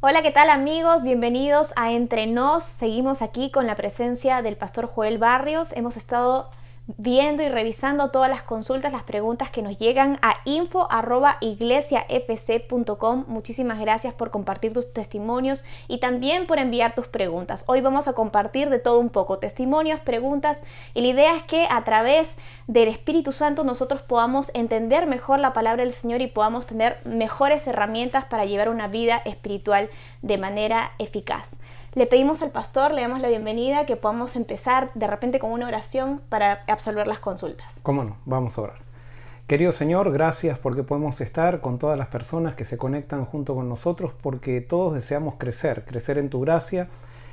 Hola, ¿qué tal amigos? Bienvenidos a Entre Nos. Seguimos aquí con la presencia del pastor Joel Barrios. Hemos estado viendo y revisando todas las consultas, las preguntas que nos llegan a info@iglesiafc.com. Muchísimas gracias por compartir tus testimonios y también por enviar tus preguntas. Hoy vamos a compartir de todo un poco, testimonios, preguntas, y la idea es que a través del Espíritu Santo nosotros podamos entender mejor la palabra del Señor y podamos tener mejores herramientas para llevar una vida espiritual de manera eficaz. Le pedimos al pastor, le damos la bienvenida, que podamos empezar de repente con una oración para absolver las consultas. ¿Cómo no? Vamos a orar. Querido Señor, gracias porque podemos estar con todas las personas que se conectan junto con nosotros, porque todos deseamos crecer en tu gracia,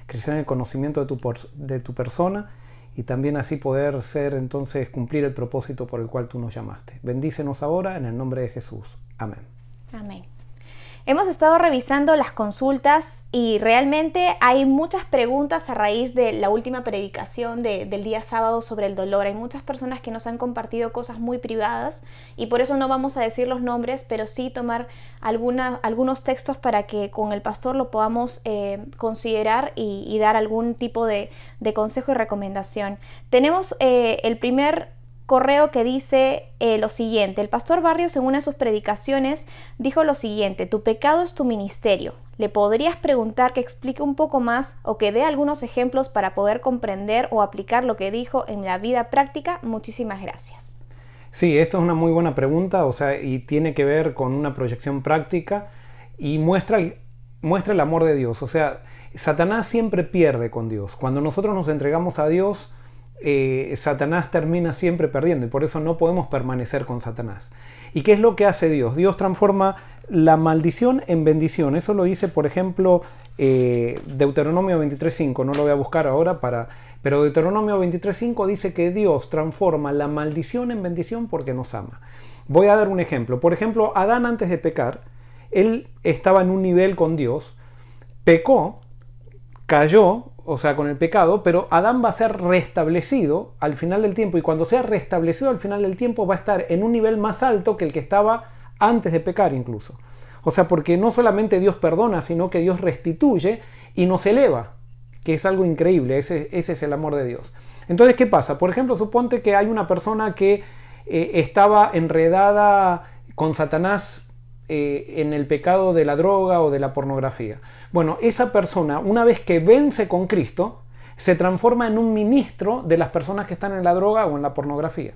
crecer en el conocimiento de tu persona, y también así poder entonces cumplir el propósito por el cual tú nos llamaste. Bendícenos ahora en el nombre de Jesús. Amén. Amén. Hemos estado revisando las consultas y realmente hay muchas preguntas a raíz de la última predicación del día sábado sobre el dolor. Hay muchas personas que nos han compartido cosas muy privadas y por eso no vamos a decir los nombres, pero sí tomar algunos textos para que con el pastor lo podamos considerar y dar algún tipo de consejo y recomendación. Tenemos el primer correo que dice lo siguiente. El pastor Barrios en una de sus predicaciones dijo lo siguiente: tu pecado es tu ministerio. ¿Le podrías preguntar que explique un poco más o que dé algunos ejemplos para poder comprender o aplicar lo que dijo en la vida práctica? Muchísimas gracias. Sí, esto es una muy buena pregunta, y tiene que ver con una proyección práctica y muestra el amor de Dios. Satanás siempre pierde con Dios. Cuando nosotros nos entregamos a Dios, Satanás termina siempre perdiendo, y por eso no podemos permanecer con Satanás. ¿Y qué es lo que hace Dios? Dios transforma la maldición en bendición. Eso lo dice, por ejemplo, Deuteronomio 23:5. No lo voy a buscar ahora, pero Deuteronomio 23:5 dice que Dios transforma la maldición en bendición porque nos ama. Voy a dar un ejemplo. Por ejemplo, Adán, antes de pecar, él estaba en un nivel con Dios, pecó, cayó, con el pecado, pero Adán va a ser restablecido al final del tiempo, y cuando sea restablecido al final del tiempo va a estar en un nivel más alto que el que estaba antes de pecar incluso. Porque no solamente Dios perdona, sino que Dios restituye y nos eleva, que es algo increíble. Ese es el amor de Dios. Entonces, ¿qué pasa? Por ejemplo, suponte que hay una persona que estaba enredada con Satanás en el pecado de la droga o de la pornografía. Bueno, esa persona, una vez que vence con Cristo, se transforma en un ministro de las personas que están en la droga o en la pornografía.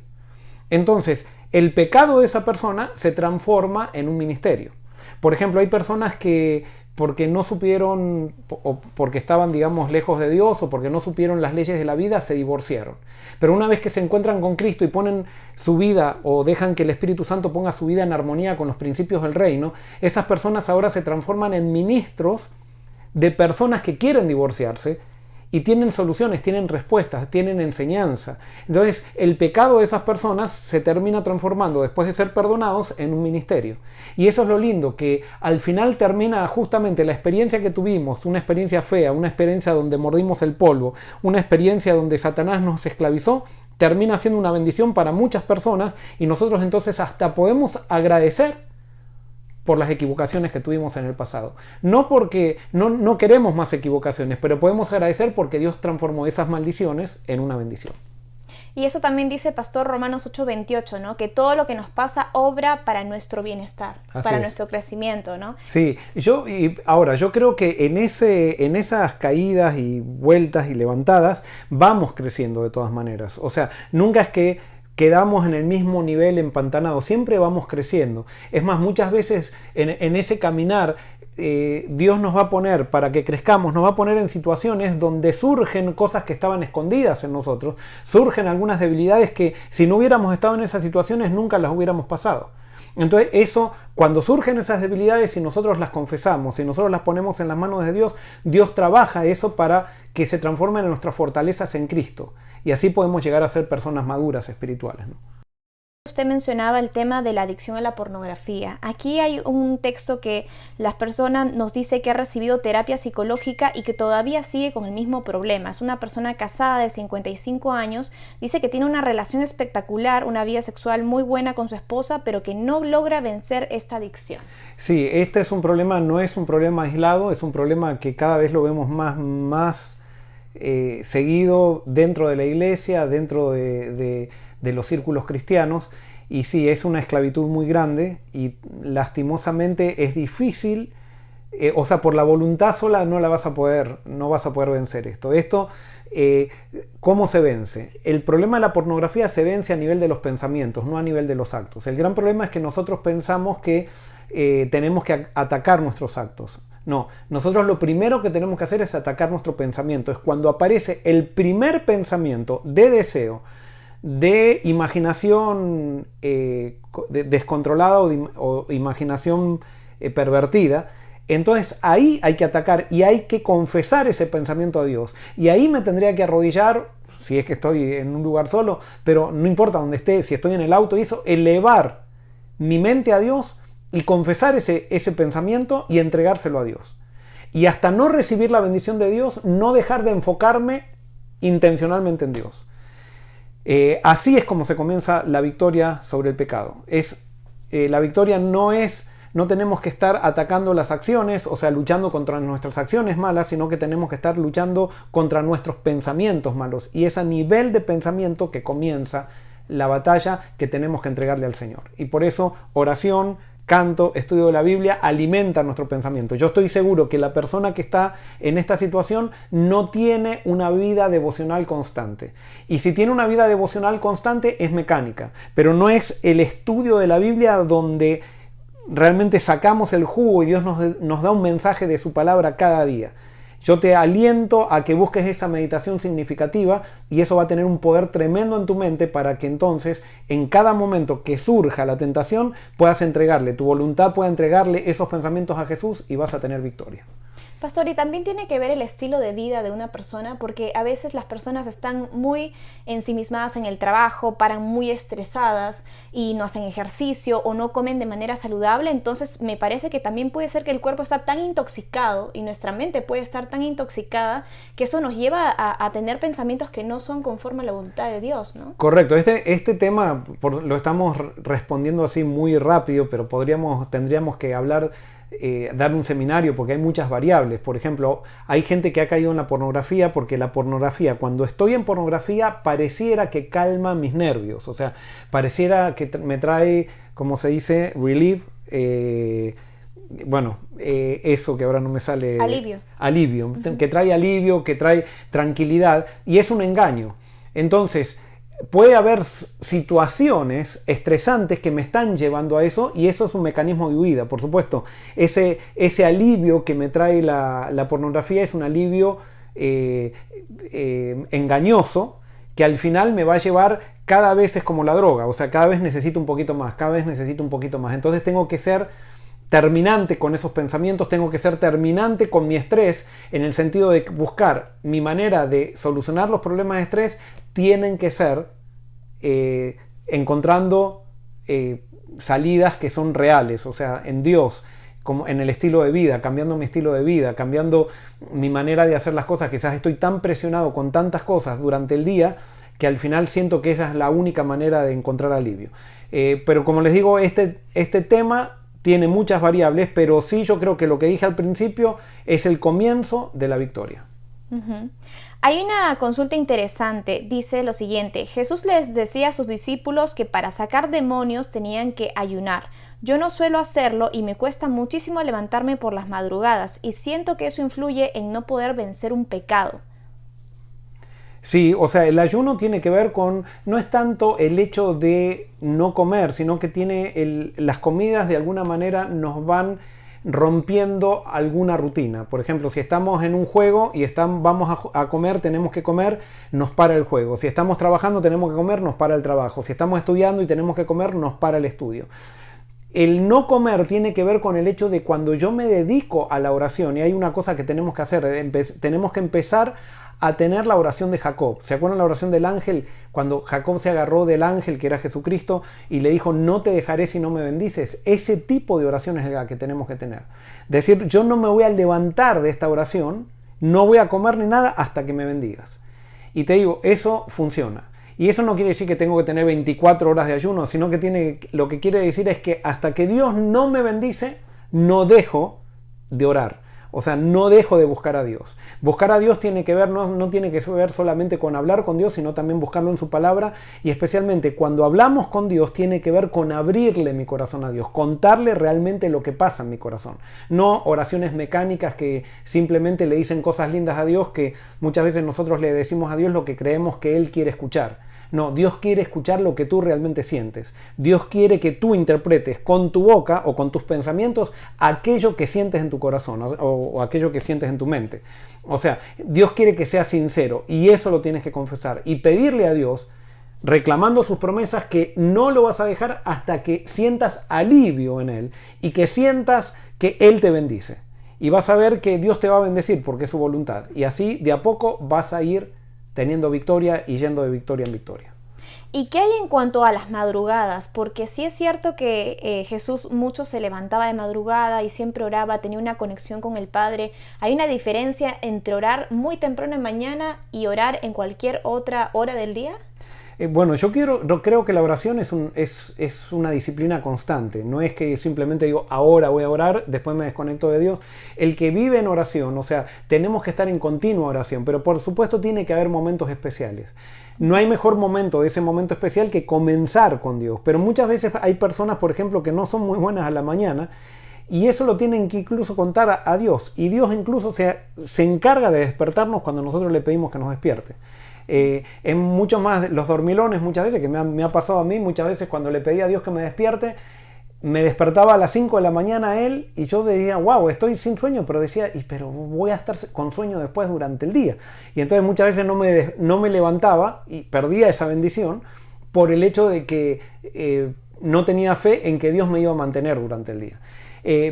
Entonces, el pecado de esa persona se transforma en un ministerio. Por ejemplo, hay personas que, porque no supieron, o porque estaban, lejos de Dios, o porque no supieron las leyes de la vida, se divorciaron. Pero una vez que se encuentran con Cristo y ponen su vida, o dejan que el Espíritu Santo ponga su vida en armonía con los principios del reino, esas personas ahora se transforman en ministros de personas que quieren divorciarse, y tienen soluciones, tienen respuestas, tienen enseñanza. Entonces, el pecado de esas personas se termina transformando, después de ser perdonados, en un ministerio. Y eso es lo lindo, que al final termina justamente la experiencia que tuvimos, una experiencia fea, una experiencia donde mordimos el polvo, una experiencia donde Satanás nos esclavizó, termina siendo una bendición para muchas personas, y nosotros entonces hasta podemos agradecer por las equivocaciones que tuvimos en el pasado. No porque no queremos más equivocaciones, pero podemos agradecer porque Dios transformó esas maldiciones en una bendición. Y eso también dice Pastor Romanos 8:28, ¿no? Que todo lo que nos pasa obra para nuestro bienestar, para nuestro crecimiento, ¿no? Sí, yo creo que en esas caídas y vueltas y levantadas vamos creciendo de todas maneras. Nunca es que quedamos en el mismo nivel empantanado, siempre vamos creciendo. Es más, muchas veces en ese caminar Dios nos va a poner, para que crezcamos, nos va a poner en situaciones donde surgen cosas que estaban escondidas en nosotros, surgen algunas debilidades que si no hubiéramos estado en esas situaciones nunca las hubiéramos pasado. Entonces eso, cuando surgen esas debilidades, si nosotros las confesamos, si nosotros las ponemos en las manos de Dios, Dios trabaja eso para que se transformen en nuestras fortalezas en Cristo. Y así podemos llegar a ser personas maduras espirituales, ¿no? Usted mencionaba el tema de la adicción a la pornografía. Aquí hay un texto que las personas nos dice que ha recibido terapia psicológica y que todavía sigue con el mismo problema. Es una persona casada de 55 años, dice que tiene una relación espectacular, una vida sexual muy buena con su esposa, pero que no logra vencer esta adicción. Sí, este es un problema, no es un problema aislado, es un problema que cada vez lo vemos más seguido dentro de la iglesia, dentro de los círculos cristianos, y sí, es una esclavitud muy grande y lastimosamente es difícil, o sea, por la voluntad sola no vas a poder vencer esto. ¿Cómo se vence? El problema de la pornografía se vence a nivel de los pensamientos, no a nivel de los actos. El gran problema es que nosotros pensamos que tenemos que atacar nuestros actos. No, nosotros lo primero que tenemos que hacer es atacar nuestro pensamiento. Es cuando aparece el primer pensamiento de deseo, de imaginación descontrolada o imaginación pervertida, entonces ahí hay que atacar y hay que confesar ese pensamiento a Dios. Y ahí me tendría que arrodillar, si es que estoy en un lugar solo, pero no importa dónde esté, si estoy en el auto y eso, elevar mi mente a Dios y confesar ese pensamiento y entregárselo a Dios. Y hasta no recibir la bendición de Dios, no dejar de enfocarme intencionalmente en Dios. Así es como se comienza la victoria sobre el pecado. La victoria no tenemos que estar atacando las acciones, o sea, luchando contra nuestras acciones malas, sino que tenemos que estar luchando contra nuestros pensamientos malos. Y es a nivel de pensamiento que comienza la batalla que tenemos que entregarle al Señor. Y por eso oración, canto, estudio de la Biblia alimenta nuestro pensamiento. Yo estoy seguro que la persona que está en esta situación no tiene una vida devocional constante. Y si tiene una vida devocional constante es mecánica, pero no es el estudio de la Biblia donde realmente sacamos el jugo y Dios nos da un mensaje de su palabra cada día. Yo te aliento a que busques esa meditación significativa y eso va a tener un poder tremendo en tu mente para que entonces en cada momento que surja la tentación puedas entregarle, tu voluntad pueda entregarle esos pensamientos a Jesús y vas a tener victoria. Pastor, y también tiene que ver el estilo de vida de una persona, porque a veces las personas están muy ensimismadas en el trabajo, paran muy estresadas y no hacen ejercicio o no comen de manera saludable. Entonces me parece que también puede ser que el cuerpo está tan intoxicado y nuestra mente puede estar tan intoxicada que eso nos lleva a tener pensamientos que no son conforme a la voluntad de Dios, ¿no? Correcto, este tema lo estamos respondiendo así muy rápido, pero tendríamos que hablar, dar un seminario porque hay muchas variables. Por ejemplo, hay gente que ha caído en la pornografía porque la pornografía, cuando estoy en pornografía, pareciera que calma mis nervios, o sea, pareciera que me trae, como se dice, relief, eso que ahora no me sale. Alivio, que trae alivio, que trae tranquilidad, y es un engaño. Entonces, puede haber situaciones estresantes que me están llevando a eso y eso es un mecanismo de huida. Por supuesto, ese alivio que me trae la pornografía es un alivio engañoso que al final me va a llevar, cada vez es como la droga, o sea, cada vez necesito un poquito más, cada vez necesito un poquito más. Entonces tengo que ser terminante con esos pensamientos, tengo que ser terminante con mi estrés, en el sentido de buscar mi manera de solucionar los problemas de estrés, tienen que ser encontrando salidas que son reales, o sea, en Dios, como en el estilo de vida, cambiando mi estilo de vida, cambiando mi manera de hacer las cosas. Quizás estoy tan presionado con tantas cosas durante el día que al final siento que esa es la única manera de encontrar alivio. Pero como les digo, este tema tiene muchas variables, pero sí, yo creo que lo que dije al principio es el comienzo de la victoria. Uh-huh. Hay una consulta interesante, dice lo siguiente: Jesús les decía a sus discípulos que para sacar demonios tenían que ayunar. Yo no suelo hacerlo y me cuesta muchísimo levantarme por las madrugadas y siento que eso influye en no poder vencer un pecado. Sí, o sea, el ayuno tiene que ver con, no es tanto el hecho de no comer, sino que las comidas de alguna manera nos van rompiendo alguna rutina. Por ejemplo, si estamos en un juego y vamos a comer, tenemos que comer, nos para el juego. Si estamos trabajando, tenemos que comer, nos para el trabajo. Si estamos estudiando y tenemos que comer, nos para el estudio. El no comer tiene que ver con el hecho de cuando yo me dedico a la oración, y hay una cosa que tenemos que hacer, tenemos que empezar a tener la oración de Jacob. ¿Se acuerdan la oración del ángel? Cuando Jacob se agarró del ángel que era Jesucristo y le dijo, no te dejaré si no me bendices. Ese tipo de oración es la que tenemos que tener. Decir, yo no me voy a levantar de esta oración, no voy a comer ni nada hasta que me bendigas. Y te digo, eso funciona. Y eso no quiere decir que tengo que tener 24 horas de ayuno, sino que lo que quiere decir es que hasta que Dios no me bendice, no dejo de orar. O sea, no dejo de buscar a Dios. Buscar a Dios tiene que ver, no tiene que ver solamente con hablar con Dios, sino también buscarlo en su palabra. Y especialmente cuando hablamos con Dios, tiene que ver con abrirle mi corazón a Dios, contarle realmente lo que pasa en mi corazón. No oraciones mecánicas que simplemente le dicen cosas lindas a Dios, que muchas veces nosotros le decimos a Dios lo que creemos que Él quiere escuchar. No, Dios quiere escuchar lo que tú realmente sientes. Dios quiere que tú interpretes con tu boca o con tus pensamientos aquello que sientes en tu corazón o aquello que sientes en tu mente. O sea, Dios quiere que seas sincero y eso lo tienes que confesar y pedirle a Dios, reclamando sus promesas, que no lo vas a dejar hasta que sientas alivio en Él y que sientas que Él te bendice. Y vas a ver que Dios te va a bendecir porque es su voluntad. Y así de a poco vas a ir teniendo victoria y yendo de victoria en victoria. ¿Y qué hay en cuanto a las madrugadas? Porque sí es cierto que Jesús mucho se levantaba de madrugada y siempre oraba, tenía una conexión con el Padre. ¿Hay una diferencia entre orar muy temprano en mañana y orar en cualquier otra hora del día? Bueno, yo creo que la oración es una disciplina constante. No es que simplemente digo, ahora voy a orar, después me desconecto de Dios. El que vive en oración, o sea, tenemos que estar en continua oración, pero por supuesto tiene que haber momentos especiales. No hay mejor momento de ese momento especial que comenzar con Dios. Pero muchas veces hay personas, por ejemplo, que no son muy buenas a la mañana, y eso lo tienen que incluso contar a Dios. Y Dios incluso se encarga de despertarnos cuando nosotros le pedimos que nos despierte. En mucho más los dormilones, muchas veces, que me ha pasado a mí, muchas veces cuando le pedí a Dios que me despierte, me despertaba a las 5 de la mañana él y yo decía, wow, estoy sin sueño, pero decía, pero voy a estar con sueño después durante el día. Y entonces muchas veces no me levantaba y perdía esa bendición por el hecho de que no tenía fe en que Dios me iba a mantener durante el día.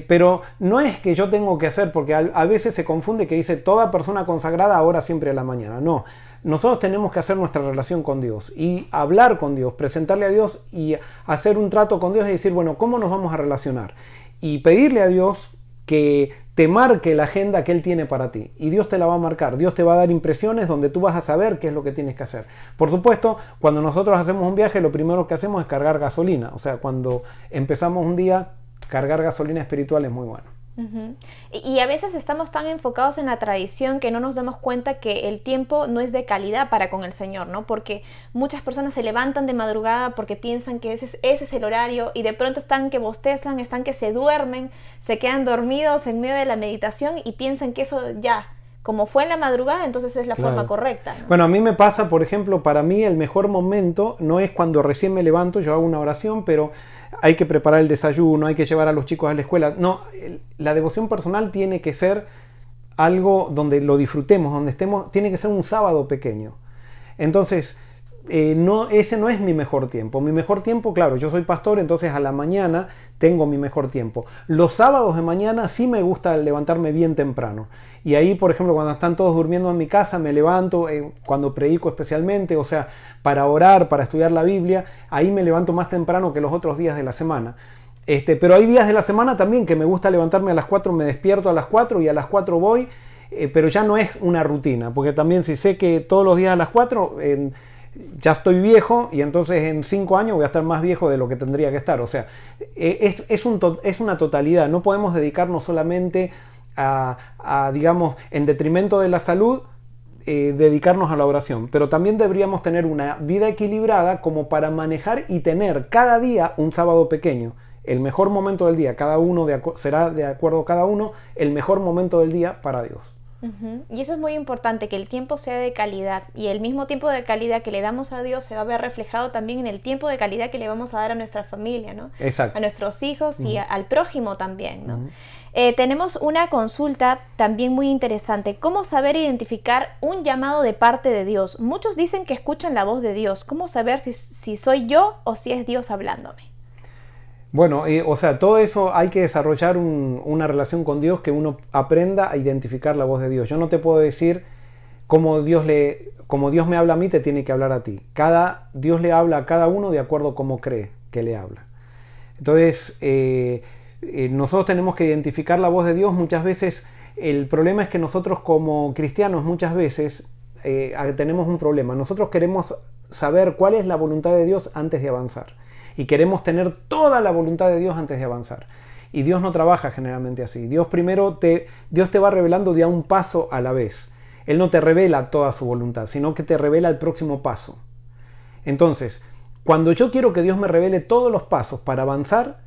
Pero no es que yo tengo que hacer, porque a veces se confunde que dice toda persona consagrada ora siempre a la mañana. No, nosotros tenemos que hacer nuestra relación con Dios y hablar con Dios, presentarle a Dios y hacer un trato con Dios y decir, bueno, ¿cómo nos vamos a relacionar? Y pedirle a Dios que te marque la agenda que Él tiene para ti. Y Dios te la va a marcar. Dios te va a dar impresiones donde tú vas a saber qué es lo que tienes que hacer. Por supuesto, cuando nosotros hacemos un viaje, lo primero que hacemos es cargar gasolina. O sea, cuando empezamos un día, cargar gasolina espiritual es muy bueno. Uh-huh. Y a veces estamos tan enfocados en la tradición que no nos damos cuenta que el tiempo no es de calidad para con el Señor, ¿no? Porque muchas personas se levantan de madrugada porque piensan que ese es el horario y de pronto están que bostezan, están que se duermen, se quedan dormidos en medio de la meditación y piensan que eso ya, como fue en la madrugada, entonces es la forma correcta, ¿no? Bueno, a mí me pasa, por ejemplo, para mí el mejor momento no es cuando recién me levanto, yo hago una oración, pero hay que preparar el desayuno, hay que llevar a los chicos a la escuela. No, la devoción personal tiene que ser algo donde lo disfrutemos, donde estemos, tiene que ser un sábado pequeño. Entonces, ese no es mi mejor tiempo. Mi mejor tiempo, claro, yo soy pastor, entonces a la mañana tengo mi mejor tiempo. Los sábados de mañana sí me gusta levantarme bien temprano. Y ahí, por ejemplo, cuando están todos durmiendo en mi casa, me levanto, cuando predico especialmente, o sea, para orar, para estudiar la Biblia, ahí me levanto más temprano que los otros días de la semana. Pero hay días de la semana también que me gusta levantarme a las 4, me despierto a las 4 y a las 4 voy, pero ya no es una rutina, porque también si sé que todos los días a las 4... ya estoy viejo y entonces en 5 años voy a estar más viejo de lo que tendría que estar. O sea, es una totalidad. No podemos dedicarnos solamente digamos, en detrimento de la salud, dedicarnos a la oración. Pero también deberíamos tener una vida equilibrada como para manejar y tener cada día un sábado pequeño. El mejor momento del día, será de acuerdo a cada uno, el mejor momento del día para Dios. Uh-huh. Y eso es muy importante, que el tiempo sea de calidad, y el mismo tiempo de calidad que le damos a Dios se va a ver reflejado también en el tiempo de calidad que le vamos a dar a nuestra familia, ¿no? Exacto. A nuestros hijos y al prójimo también, ¿no? Uh-huh. Tenemos una consulta también muy interesante. ¿Cómo saber identificar un llamado de parte de Dios? Muchos dicen que escuchan la voz de Dios. ¿Cómo saber si soy yo o si es Dios hablándome? Bueno, o sea, todo eso hay que desarrollar una relación con Dios, que uno aprenda a identificar la voz de Dios. Yo no te puedo decir como Dios me habla a mí, te tiene que hablar a ti. Dios le habla a cada uno de acuerdo a cómo cree que le habla. Entonces, nosotros tenemos que identificar la voz de Dios. Muchas veces, el problema es que nosotros como cristianos muchas veces tenemos un problema. Nosotros queremos saber cuál es la voluntad de Dios antes de avanzar. Y queremos tener toda la voluntad de Dios antes de avanzar. Y Dios no trabaja generalmente así. Dios te va revelando de a un paso a la vez. Él no te revela toda su voluntad, sino que te revela el próximo paso. Entonces, cuando yo quiero que Dios me revele todos los pasos para avanzar,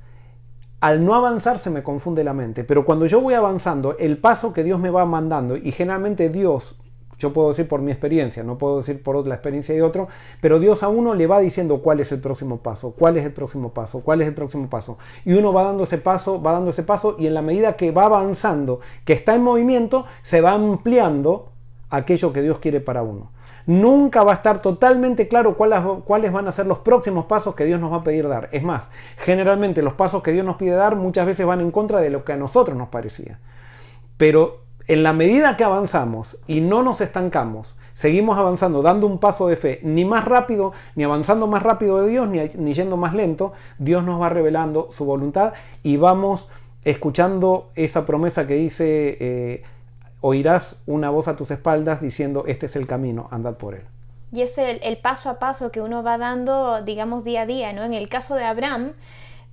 al no avanzar se me confunde la mente. Pero cuando yo voy avanzando, el paso que Dios me va mandando, y generalmente Dios, yo puedo decir por mi experiencia, no puedo decir por la experiencia de otro, pero Dios a uno le va diciendo cuál es el próximo paso, cuál es el próximo paso, cuál es el próximo paso. Y uno va dando ese paso, y en la medida que va avanzando, que está en movimiento, se va ampliando aquello que Dios quiere para uno. Nunca va a estar totalmente claro cuáles van a ser los próximos pasos que Dios nos va a pedir dar. Es más, generalmente los pasos que Dios nos pide dar muchas veces van en contra de lo que a nosotros nos parecía. Pero en la medida que avanzamos y no nos estancamos, seguimos avanzando, dando un paso de fe, ni más rápido, ni avanzando más rápido de Dios, ni yendo más lento, Dios nos va revelando su voluntad y vamos escuchando esa promesa que dice... oirás una voz a tus espaldas diciendo, este es el camino, andad por él. Y es el paso a paso que uno va dando, digamos, día a día, ¿no? En el caso de Abraham,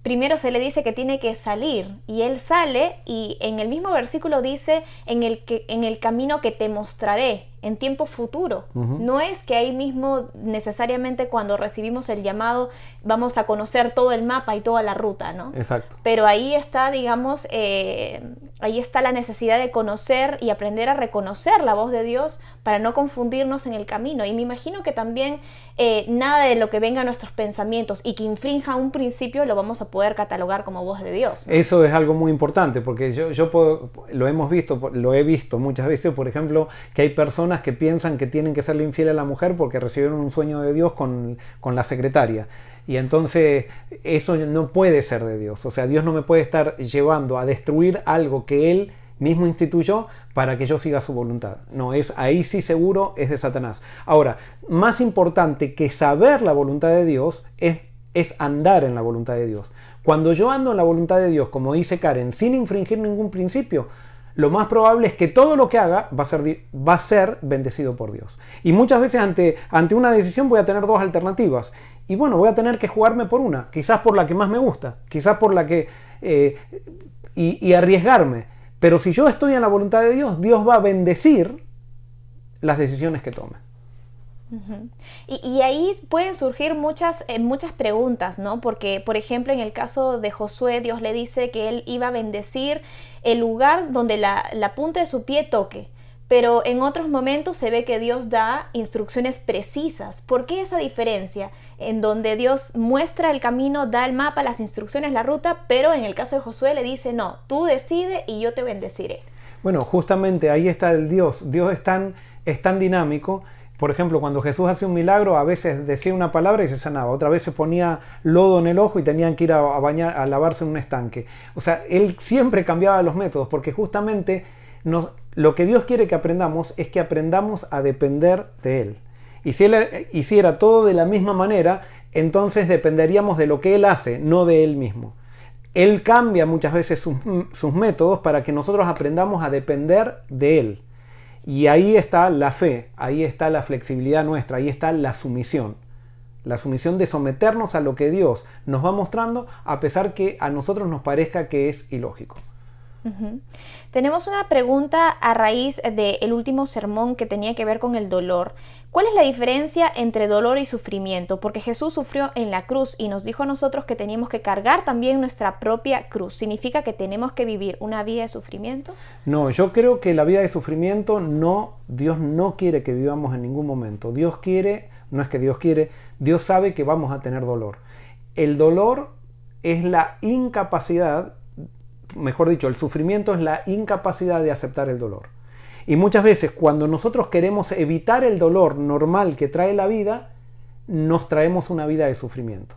primero se le dice que tiene que salir, y él sale, y en el mismo versículo dice, en el camino que te mostraré, en tiempo futuro. No es que ahí mismo necesariamente cuando recibimos el llamado vamos a conocer todo el mapa y toda la ruta, ¿no? Exacto. Pero ahí está, digamos, ahí está la necesidad de conocer y aprender a reconocer la voz de Dios para no confundirnos en el camino. Y me imagino que también nada de lo que venga a nuestros pensamientos y que infrinja un principio lo vamos a poder catalogar como voz de Dios, ¿no? Eso es algo muy importante, porque lo he visto muchas veces, por ejemplo, que hay personas que piensan que tienen que serle infiel a la mujer porque recibieron un sueño de Dios con la secretaria. Y entonces eso no puede ser de Dios. O sea, Dios no me puede estar llevando a destruir algo que Él mismo instituyó para que yo siga su voluntad. No, ahí sí seguro es de Satanás. Ahora, más importante que saber la voluntad de Dios es andar en la voluntad de Dios. Cuando yo ando en la voluntad de Dios, como dice Karen, sin infringir ningún principio, lo más probable es que todo lo que haga va a ser bendecido por Dios. Y muchas veces ante una decisión voy a tener dos alternativas. Y bueno, voy a tener que jugarme por una, quizás por la que más me gusta, quizás por la que... y arriesgarme. Pero si yo estoy en la voluntad de Dios, Dios va a bendecir las decisiones que tome. Uh-huh. Y ahí pueden surgir muchas preguntas, ¿no? Porque, por ejemplo, en el caso de Josué, Dios le dice que él iba a bendecir el lugar donde la punta de su pie toque. Pero en otros momentos se ve que Dios da instrucciones precisas. ¿Por qué esa diferencia? En donde Dios muestra el camino, da el mapa, las instrucciones, la ruta, pero en el caso de Josué le dice, no, tú decide y yo te bendeciré. Bueno, justamente ahí está el Dios. Dios es tan dinámico. Por ejemplo, cuando Jesús hacía un milagro, a veces decía una palabra y se sanaba. Otra vez se ponía lodo en el ojo y tenían que ir a lavarse en un estanque. O sea, Él siempre cambiaba los métodos porque justamente lo que Dios quiere que aprendamos es que aprendamos a depender de Él. Y si Él hiciera todo de la misma manera, entonces dependeríamos de lo que Él hace, no de Él mismo. Él cambia muchas veces sus métodos para que nosotros aprendamos a depender de Él. Y ahí está la fe, ahí está la flexibilidad nuestra, ahí está la sumisión. La sumisión de someternos a lo que Dios nos va mostrando, a pesar que a nosotros nos parezca que es ilógico. Uh-huh. Tenemos una pregunta a raíz del último sermón que tenía que ver con el dolor. ¿Cuál es la diferencia entre dolor y sufrimiento? Porque Jesús sufrió en la cruz y nos dijo a nosotros que teníamos que cargar también nuestra propia cruz. ¿Significa que tenemos que vivir una vida de sufrimiento? No, yo creo que la vida de sufrimiento Dios no quiere que vivamos en ningún momento. Dios quiere, no es que Dios quiere, Dios sabe que vamos a tener dolor. El dolor es la incapacidad, mejor dicho, el sufrimiento es la incapacidad de aceptar el dolor. Y muchas veces cuando nosotros queremos evitar el dolor normal que trae la vida, nos traemos una vida de sufrimiento.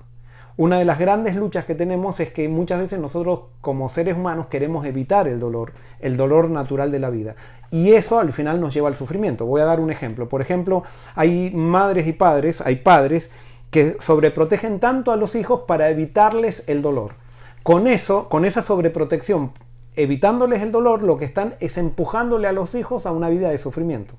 una de las grandes luchas que tenemos es que muchas veces nosotros como seres humanos queremos evitar el dolor natural de la vida. Y eso al final nos lleva al sufrimiento. Voy a dar un ejemplo. Por ejemplo, hay madres y padres, hay padres que sobreprotegen tanto a los hijos para evitarles el dolor. Con esa sobreprotección, evitándoles el dolor, lo que están es empujándole a los hijos a una vida de sufrimiento.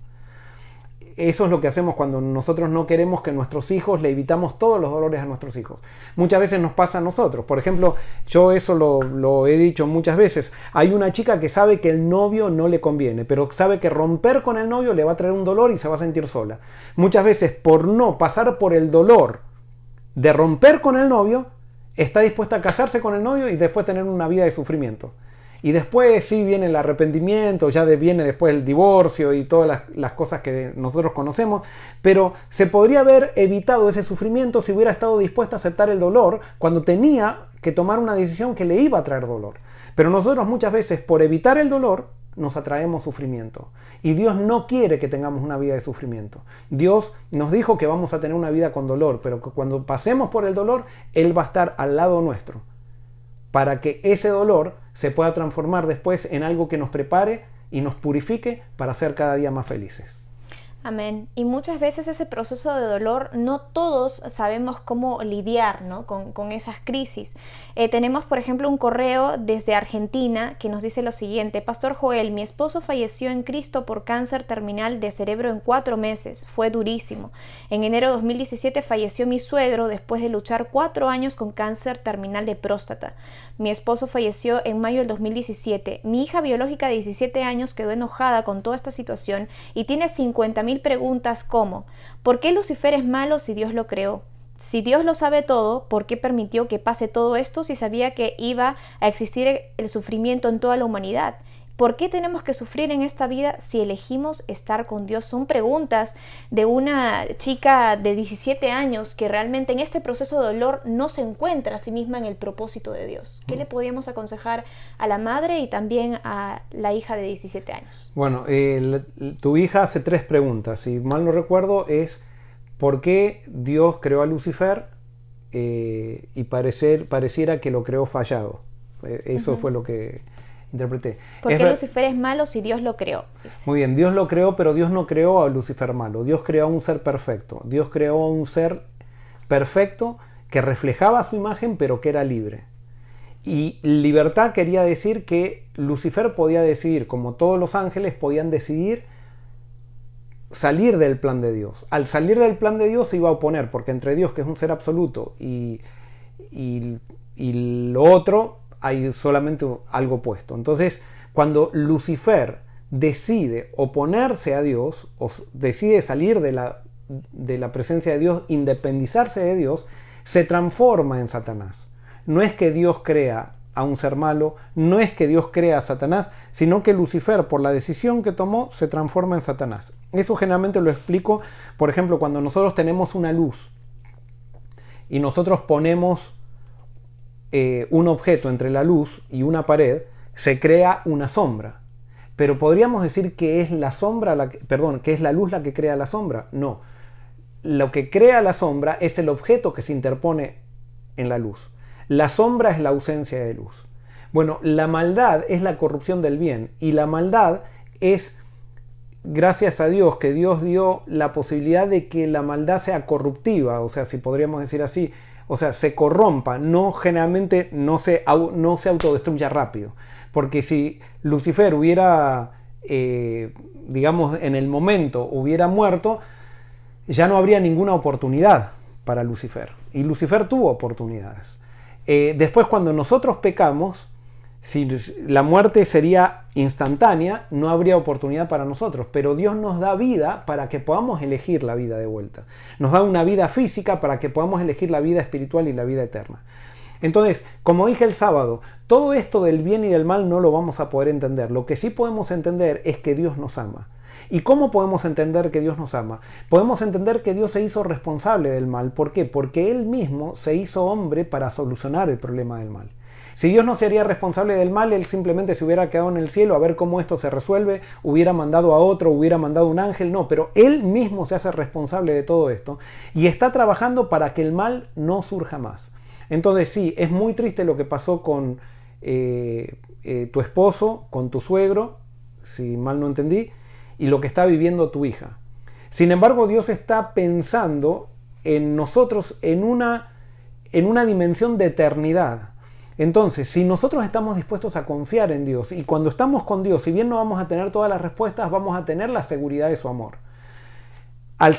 Eso es lo que hacemos cuando nosotros no queremos que nuestros hijos, le evitamos todos los dolores a nuestros hijos. Muchas veces nos pasa a nosotros. Por ejemplo, yo eso lo he dicho muchas veces. Hay una chica que sabe que el novio no le conviene, pero sabe que romper con el novio le va a traer un dolor y se va a sentir sola. Muchas veces, por no pasar por el dolor de romper con el novio, está dispuesta a casarse con el novio y después tener una vida de sufrimiento. Y después sí viene el arrepentimiento, ya viene después el divorcio y todas las cosas que nosotros conocemos, pero se podría haber evitado ese sufrimiento si hubiera estado dispuesta a aceptar el dolor cuando tenía que tomar una decisión que le iba a traer dolor. Pero nosotros muchas veces, por evitar el dolor, nos atraemos sufrimiento. Y Dios no quiere que tengamos una vida de sufrimiento. Dios nos dijo que vamos a tener una vida con dolor, pero que cuando pasemos por el dolor, Él va a estar al lado nuestro, para que ese dolor se pueda transformar después en algo que nos prepare y nos purifique para ser cada día más felices. Amén. Y muchas veces ese proceso de dolor, no todos sabemos cómo lidiar, ¿no? con esas crisis. Tenemos, por ejemplo, un correo desde Argentina que nos dice lo siguiente: Pastor Joel, mi esposo falleció en Cristo por cáncer terminal de cerebro en 4 meses. Fue durísimo. En enero de 2017 falleció mi suegro después de luchar 4 años con cáncer terminal de próstata. Mi esposo falleció en mayo del 2017. Mi hija biológica de 17 años quedó enojada con toda esta situación y tiene 50,000 preguntas como: ¿por qué Lucifer es malo si Dios lo creó? Si Dios lo sabe todo, ¿por qué permitió que pase todo esto si sabía que iba a existir el sufrimiento en toda la humanidad? ¿Por qué tenemos que sufrir en esta vida si elegimos estar con Dios? Son preguntas de una chica de 17 años que realmente en este proceso de dolor no se encuentra a sí misma en el propósito de Dios. ¿Qué le podríamos aconsejar a la madre y también a la hija de 17 años? Bueno, tu hija hace 3 preguntas. Si mal no recuerdo, es ¿por qué Dios creó a Lucifer? Y pareciera que lo creó fallado. Eso fue lo que interpreté. ¿Por qué Lucifer es malo si Dios lo creó? Muy bien, Dios lo creó, pero Dios no creó a Lucifer malo. Dios creó a un ser perfecto. Dios creó a un ser perfecto que reflejaba su imagen, pero que era libre. Y libertad quería decir que Lucifer podía decidir, como todos los ángeles podían decidir salir del plan de Dios. Al salir del plan de Dios se iba a oponer, porque entre Dios, que es un ser absoluto, y lo otro, hay solamente algo opuesto. Entonces, cuando Lucifer decide oponerse a Dios, o decide salir de la presencia de Dios, independizarse de Dios, se transforma en Satanás. No es que Dios crea a un ser malo, no es que Dios crea a Satanás, sino que Lucifer, por la decisión que tomó, se transforma en Satanás. Eso generalmente lo explico, por ejemplo, cuando nosotros tenemos una luz y nosotros ponemos un objeto entre la luz y una pared, se crea una sombra. Pero podríamos decir que es la sombra, que es la luz la que crea la sombra. No. Lo que crea la sombra es el objeto que se interpone en la luz. La sombra es la ausencia de luz. Bueno, la maldad es la corrupción del bien, y la maldad es, gracias a Dios, que Dios dio la posibilidad de que la maldad sea corruptiva, o sea, si podríamos decir así, o sea, se corrompa, generalmente no se autodestruya rápido. Porque si Lucifer hubiera, digamos, en el momento hubiera muerto, ya no habría ninguna oportunidad para Lucifer. Y Lucifer tuvo oportunidades. Después, cuando nosotros pecamos, si la muerte sería instantánea, no habría oportunidad para nosotros, pero Dios nos da vida para que podamos elegir la vida de vuelta. Nos da una vida física para que podamos elegir la vida espiritual y la vida eterna. Entonces, como dije el sábado, todo esto del bien y del mal no lo vamos a poder entender. Lo que sí podemos entender es que Dios nos ama. ¿Y cómo podemos entender que Dios nos ama? Podemos entender que Dios se hizo responsable del mal. ¿Por qué? Porque Él mismo se hizo hombre para solucionar el problema del mal. Si Dios no sería responsable del mal, Él simplemente se hubiera quedado en el cielo a ver cómo esto se resuelve, hubiera mandado a otro, hubiera mandado un ángel. No, pero Él mismo se hace responsable de todo esto y está trabajando para que el mal no surja más. Entonces sí, es muy triste lo que pasó con tu esposo, con tu suegro, si mal no entendí, y lo que está viviendo tu hija. Sin embargo, Dios está pensando en nosotros en una dimensión de eternidad. Entonces, si nosotros estamos dispuestos a confiar en Dios, y cuando estamos con Dios, si bien no vamos a tener todas las respuestas, vamos a tener la seguridad de su amor. Al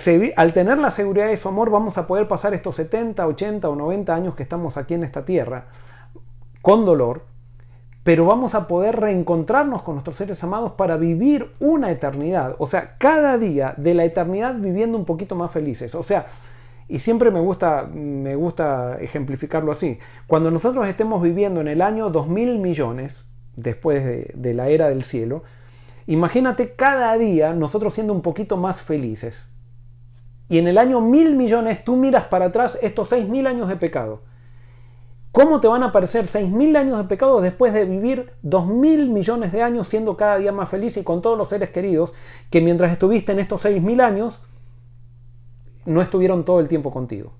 tener la seguridad de su amor, vamos a poder pasar estos 70, 80 o 90 años que estamos aquí en esta tierra con dolor, pero vamos a poder reencontrarnos con nuestros seres amados para vivir una eternidad. O sea, cada día de la eternidad viviendo un poquito más felices. O sea, y siempre me gusta ejemplificarlo así. Cuando nosotros estemos viviendo en el año 2000 millones, después de la era del cielo, imagínate cada día nosotros siendo un poquito más felices. Y en el año 1000 millones tú miras para atrás estos 6000 años de pecado. ¿Cómo te van a parecer 6000 años de pecado después de vivir 2000 millones de años siendo cada día más feliz y con todos los seres queridos que mientras estuviste en estos 6000 años no estuvieron todo el tiempo contigo?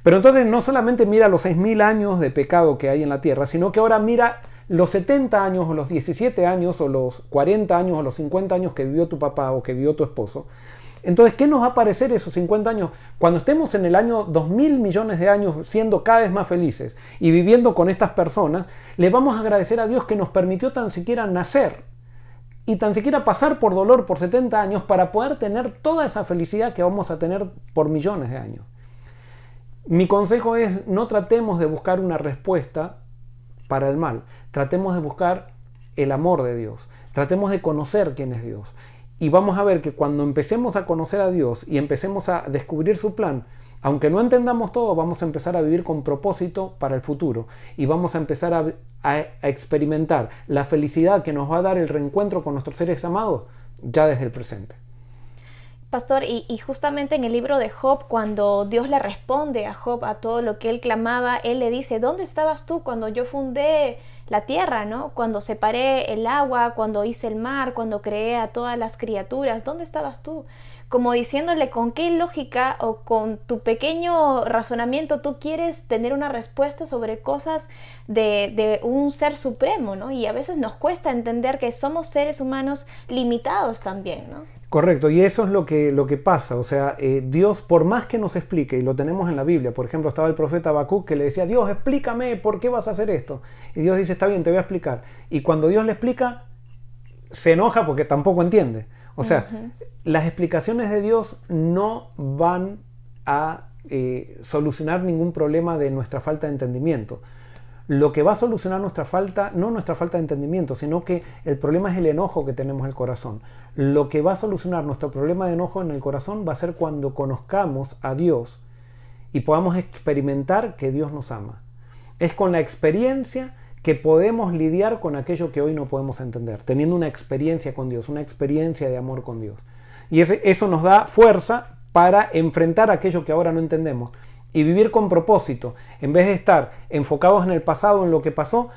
Pero entonces no solamente mira los 6000 años de pecado que hay en la tierra, sino que ahora mira los 70 años o los 17 años o los 40 años o los 50 años que vivió tu papá o que vivió tu esposo. Entonces, ¿qué nos va a parecer esos 50 años? Cuando estemos en el año 2000 millones de años siendo cada vez más felices y viviendo con estas personas, le vamos a agradecer a Dios que nos permitió tan siquiera nacer y tan siquiera pasar por dolor por 70 años para poder tener toda esa felicidad que vamos a tener por millones de años. Mi consejo es, no tratemos de buscar una respuesta para el mal, tratemos de buscar el amor de Dios, tratemos de conocer quién es Dios. Y vamos a ver que cuando empecemos a conocer a Dios y empecemos a descubrir su plan, aunque no entendamos todo, vamos a empezar a vivir con propósito para el futuro. Y vamos a empezar a experimentar la felicidad que nos va a dar el reencuentro con nuestros seres amados ya desde el presente. Pastor, y justamente en el libro de Job, cuando Dios le responde a Job a todo lo que él clamaba, él le dice, ¿dónde estabas tú cuando yo fundé la tierra, ¿no? Cuando separé el agua, cuando hice el mar, cuando creé a todas las criaturas, ¿dónde estabas tú? Como diciéndole con qué lógica o con tu pequeño razonamiento tú quieres tener una respuesta sobre cosas de un ser supremo, ¿no? Y a veces nos cuesta entender que somos seres humanos limitados también, ¿no? Correcto, y eso es lo que pasa. O sea, Dios, por más que nos explique, y lo tenemos en la Biblia, por ejemplo, estaba el profeta Habacuc que le decía, Dios, explícame, ¿por qué vas a hacer esto? Y Dios dice, está bien, te voy a explicar. Y cuando Dios le explica, se enoja porque tampoco entiende. O sea, las explicaciones de Dios no van a solucionar ningún problema de nuestra falta de entendimiento. Lo que va a solucionar nuestra falta, no nuestra falta de entendimiento, sino que el problema es el enojo que tenemos en el corazón. Lo que va a solucionar nuestro problema de enojo en el corazón va a ser cuando conozcamos a Dios y podamos experimentar que Dios nos ama. Es con la experiencia que podemos lidiar con aquello que hoy no podemos entender, teniendo una experiencia con Dios, una experiencia de amor con Dios. Y eso nos da fuerza para enfrentar aquello que ahora no entendemos. Y vivir con propósito, en vez de estar enfocados en el pasado, en lo que pasó,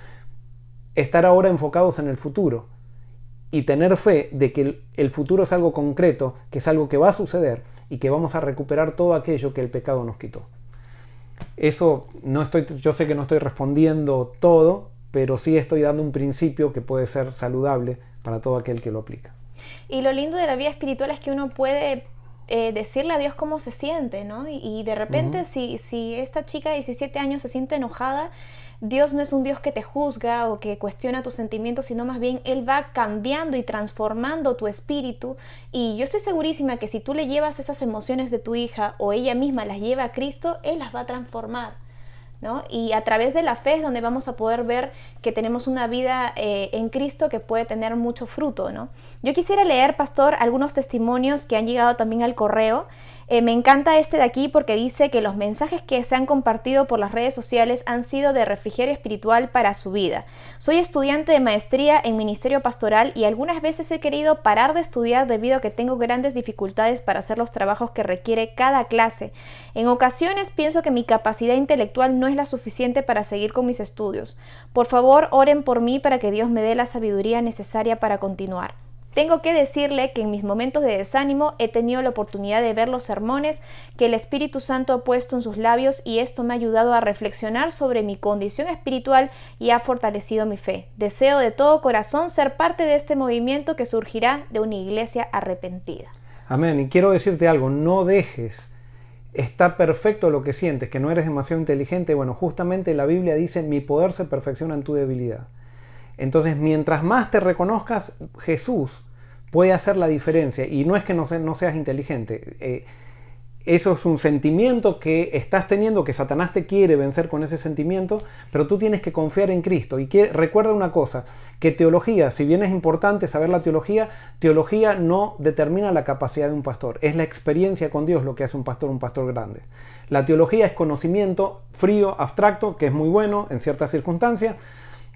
estar ahora enfocados en el futuro. Y tener fe de que el futuro es algo concreto, que es algo que va a suceder y que vamos a recuperar todo aquello que el pecado nos quitó. Eso yo sé que no estoy respondiendo todo, pero sí estoy dando un principio que puede ser saludable para todo aquel que lo aplica. Y lo lindo de la vida espiritual es que uno puede decirle a Dios cómo se siente, ¿no? Y de repente si esta chica de 17 años se siente enojada, Dios no es un Dios que te juzga o que cuestiona tus sentimientos, sino más bien Él va cambiando y transformando tu espíritu. Y yo estoy segurísima que si tú le llevas esas emociones de tu hija o ella misma las lleva a Cristo, Él las va a transformar, ¿no? Y a través de la fe es donde vamos a poder ver que tenemos una vida en Cristo que puede tener mucho fruto, ¿no? Yo quisiera leer, pastor, algunos testimonios que han llegado también al correo. Me encanta este de aquí porque dice que los mensajes que se han compartido por las redes sociales han sido de refrigerio espiritual para su vida. Soy estudiante de maestría en ministerio pastoral y algunas veces he querido parar de estudiar debido a que tengo grandes dificultades para hacer los trabajos que requiere cada clase. En ocasiones pienso que mi capacidad intelectual no es la suficiente para seguir con mis estudios. Por favor, oren por mí para que Dios me dé la sabiduría necesaria para continuar. Tengo que decirle que en mis momentos de desánimo he tenido la oportunidad de ver los sermones que el Espíritu Santo ha puesto en sus labios y esto me ha ayudado a reflexionar sobre mi condición espiritual y ha fortalecido mi fe. Deseo de todo corazón ser parte de este movimiento que surgirá de una iglesia arrepentida. Amén. Y quiero decirte algo, no dejes, está perfecto lo que sientes, que no eres demasiado inteligente. Bueno, justamente la Biblia dice, mi poder se perfecciona en tu debilidad. Entonces, mientras más te reconozcas, Jesús puede hacer la diferencia. Y no es que no seas inteligente. Eso es un sentimiento que estás teniendo, que Satanás te quiere vencer con ese sentimiento, pero tú tienes que confiar en Cristo. Y recuerda una cosa, que teología, si bien es importante saber la teología no determina la capacidad de un pastor. Es la experiencia con Dios lo que hace un pastor grande. La teología es conocimiento frío, abstracto, que es muy bueno en ciertas circunstancias,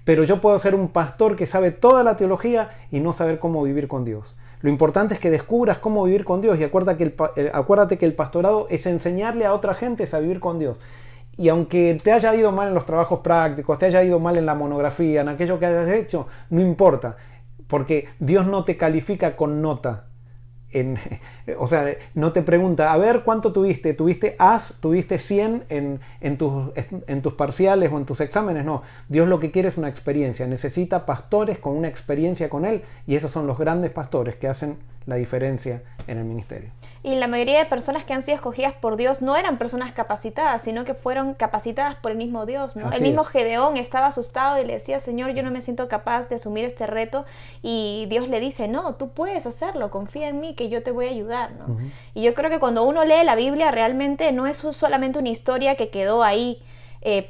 pero yo puedo ser un pastor que sabe toda la teología y no saber cómo vivir con Dios. Lo importante es que descubras cómo vivir con Dios y acuérdate que el pastorado es enseñarle a otra gente a vivir con Dios. Y aunque te haya ido mal en los trabajos prácticos, te haya ido mal en la monografía, en aquello que hayas hecho, no importa, porque Dios no te califica con nota. O sea, no te pregunta, a ver, ¿cuánto tuviste? ¿Tuviste 100 en tus parciales o en tus exámenes? No, Dios lo que quiere es una experiencia. Necesita pastores con una experiencia con Él y esos son los grandes pastores que hacen la diferencia en el ministerio. Y la mayoría de personas que han sido escogidas por Dios no eran personas capacitadas, sino que fueron capacitadas por el mismo Dios, ¿no? El mismo Gedeón estaba asustado y le decía, Señor, yo no me siento capaz de asumir este reto. Y Dios le dice, no, tú puedes hacerlo, confía en mí, que yo te voy a ayudar, ¿no? Y yo creo que cuando uno lee la Biblia, realmente no es solamente una historia que quedó ahí,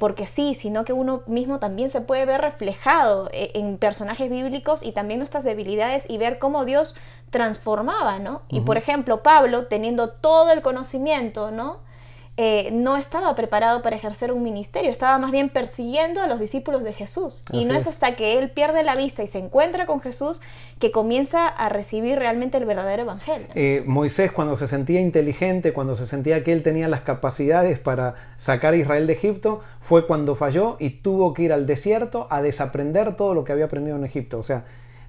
porque sí, sino que uno mismo también se puede ver reflejado en personajes bíblicos y también nuestras debilidades y ver cómo Dios transformaba, ¿no? Y por ejemplo, Pablo, teniendo todo el conocimiento, ¿no? No estaba preparado para ejercer un ministerio, estaba más bien persiguiendo a los discípulos de Jesús. Y no es hasta que él pierde la vista y se encuentra con Jesús que comienza a recibir realmente el verdadero evangelio. Moisés, cuando se sentía inteligente, cuando se sentía que él tenía las capacidades para sacar a Israel de Egipto, fue cuando falló y tuvo que ir al desierto a desaprender todo lo que había aprendido en Egipto. O sea,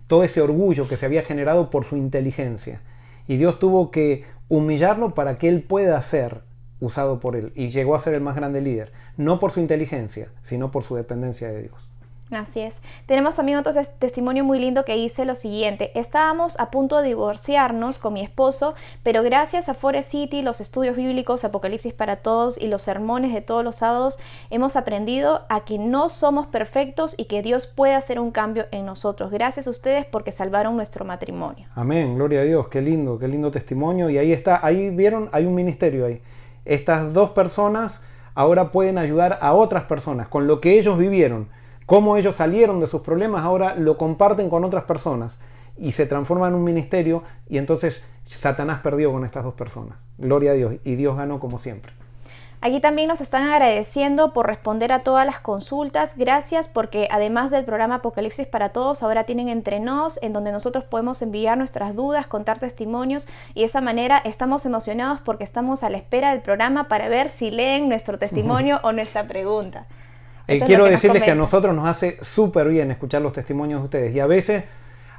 todo ese orgullo que se había generado por su inteligencia. Y Dios tuvo que humillarlo para que él pueda ser usado por él. Y llegó a ser el más grande líder. No por su inteligencia, sino por su dependencia de Dios. Así es. Tenemos también otro testimonio muy lindo que dice lo siguiente. Estábamos a punto de divorciarnos con mi esposo, pero gracias a Forest City, los estudios bíblicos, Apocalipsis para Todos y los sermones de todos los sábados, hemos aprendido a que no somos perfectos y que Dios puede hacer un cambio en nosotros. Gracias a ustedes porque salvaron nuestro matrimonio. Amén, gloria a Dios, qué lindo testimonio. Y ahí está, ahí vieron, hay un ministerio ahí. Estas dos personas ahora pueden ayudar a otras personas con lo que ellos vivieron. Cómo ellos salieron de sus problemas, ahora lo comparten con otras personas y se transforma en un ministerio y entonces Satanás perdió con estas dos personas. Gloria a Dios. Y Dios ganó como siempre. Aquí también nos están agradeciendo por responder a todas las consultas. Gracias porque además del programa Apocalipsis para Todos, ahora tienen Entre Nos, en donde nosotros podemos enviar nuestras dudas, contar testimonios y de esa manera estamos emocionados porque estamos a la espera del programa para ver si leen nuestro testimonio o nuestra pregunta. Quiero decirles que a nosotros nos hace súper bien escuchar los testimonios de ustedes y a veces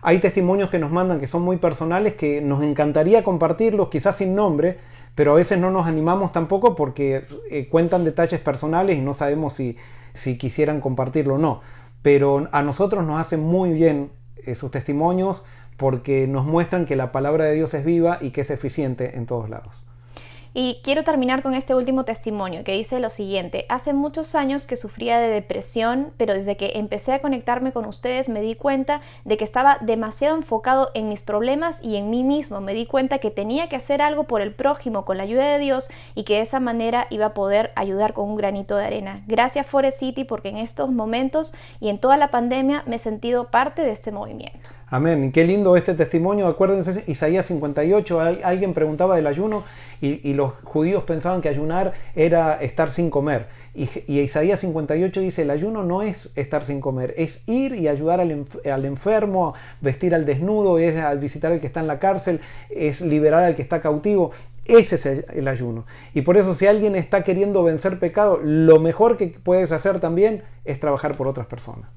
hay testimonios que nos mandan que son muy personales que nos encantaría compartirlos, quizás sin nombre, pero a veces no nos animamos tampoco porque cuentan detalles personales y no sabemos si quisieran compartirlo o no. Pero a nosotros nos hace muy bien sus testimonios porque nos muestran que la palabra de Dios es viva y que es eficiente en todos lados. Y quiero terminar con este último testimonio que dice lo siguiente. Hace muchos años que sufría de depresión, pero desde que empecé a conectarme con ustedes me di cuenta de que estaba demasiado enfocado en mis problemas y en mí mismo. Me di cuenta que tenía que hacer algo por el prójimo con la ayuda de Dios y que de esa manera iba a poder ayudar con un granito de arena. Gracias Forest City porque en estos momentos y en toda la pandemia me he sentido parte de este movimiento. Amén. Qué lindo este testimonio. Acuérdense, Isaías 58, alguien preguntaba del ayuno y los judíos pensaban que ayunar era estar sin comer. Y Isaías 58 dice, el ayuno no es estar sin comer, es ir y ayudar al enfermo, vestir al desnudo, es al visitar al que está en la cárcel, es liberar al que está cautivo. Ese es el ayuno. Y por eso si alguien está queriendo vencer pecado, lo mejor que puedes hacer también es trabajar por otras personas.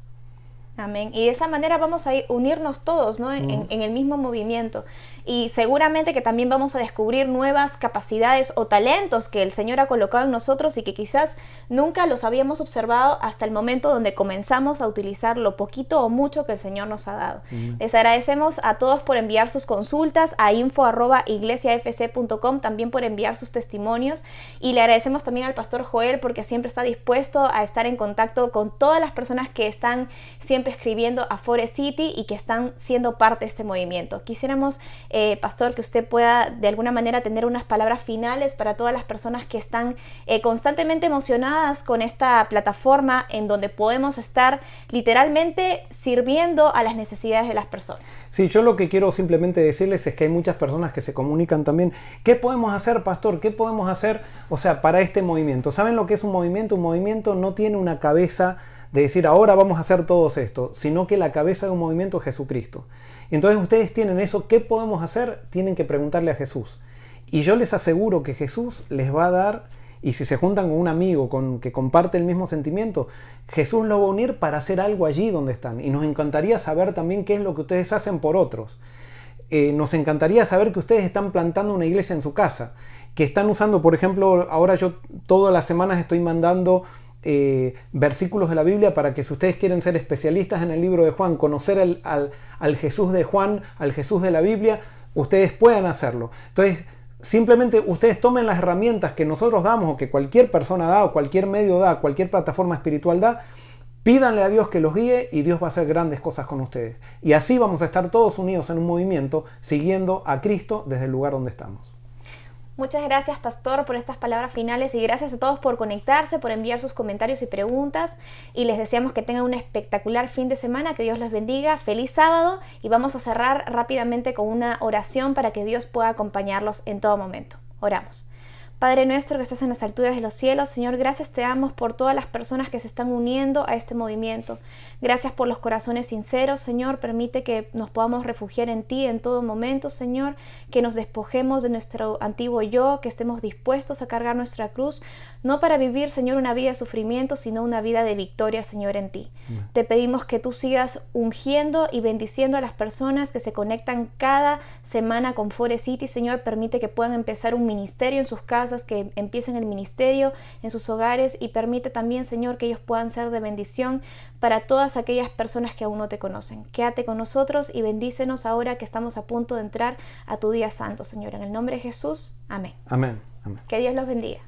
Amén. Y de esa manera vamos a unirnos todos, ¿no? En el mismo movimiento. Y seguramente que también vamos a descubrir nuevas capacidades o talentos que el Señor ha colocado en nosotros y que quizás nunca los habíamos observado hasta el momento donde comenzamos a utilizar lo poquito o mucho que el Señor nos ha dado. Les agradecemos a todos por enviar sus consultas a info@iglesiafc.com, también por enviar sus testimonios, y le agradecemos también al pastor Joel porque siempre está dispuesto a estar en contacto con todas las personas que están siempre escribiendo a Forest City y que están siendo parte de este movimiento. Quisiéramos, pastor, que usted pueda de alguna manera tener unas palabras finales para todas las personas que están constantemente emocionadas con esta plataforma en donde podemos estar literalmente sirviendo a las necesidades de las personas. Sí, yo lo que quiero simplemente decirles es que hay muchas personas que se comunican también. ¿Qué podemos hacer, pastor? ¿Qué podemos hacer, para este movimiento? ¿Saben lo que es un movimiento? Un movimiento no tiene una cabeza de decir ahora vamos a hacer todos esto, sino que la cabeza de un movimiento es Jesucristo. Entonces ustedes tienen eso, ¿qué podemos hacer? Tienen que preguntarle a Jesús. Y yo les aseguro que Jesús les va a dar, y si se juntan con un amigo que comparte el mismo sentimiento, Jesús los va a unir para hacer algo allí donde están. Y nos encantaría saber también qué es lo que ustedes hacen por otros. Nos encantaría saber que ustedes están plantando una iglesia en su casa, que están usando, por ejemplo, ahora yo todas las semanas estoy mandando versículos de la Biblia para que si ustedes quieren ser especialistas en el libro de Juan, conocer al Jesús de Juan, al Jesús de la Biblia, ustedes puedan hacerlo. Entonces, simplemente ustedes tomen las herramientas que nosotros damos o que cualquier persona da o cualquier medio da, cualquier plataforma espiritual da, pídanle a Dios que los guíe y Dios va a hacer grandes cosas con ustedes. Y así vamos a estar todos unidos en un movimiento siguiendo a Cristo desde el lugar donde estamos. Muchas gracias, pastor, por estas palabras finales y gracias a todos por conectarse, por enviar sus comentarios y preguntas, y les deseamos que tengan un espectacular fin de semana, que Dios los bendiga, feliz sábado, y vamos a cerrar rápidamente con una oración para que Dios pueda acompañarlos en todo momento. Oramos. Padre nuestro que estás en las alturas de los cielos, Señor, gracias te damos por todas las personas que se están uniendo a este movimiento. Gracias por los corazones sinceros, Señor. Permite que nos podamos refugiar en ti en todo momento, Señor. Que nos despojemos de nuestro antiguo yo, que estemos dispuestos a cargar nuestra cruz, no para vivir, Señor, una vida de sufrimiento, sino una vida de victoria, Señor, en ti. Te pedimos que tú sigas ungiendo y bendiciendo a las personas que se conectan cada semana con Forest City, Señor. Permite que puedan empezar un ministerio en sus casas, que empiecen el ministerio en sus hogares, y permite también, Señor, que ellos puedan ser de bendición para todas aquellas personas que aún no te conocen. Quédate con nosotros y bendícenos ahora que estamos a punto de entrar a tu día santo, Señor. En el nombre de Jesús, amén. Amén. Amén. Que Dios los bendiga.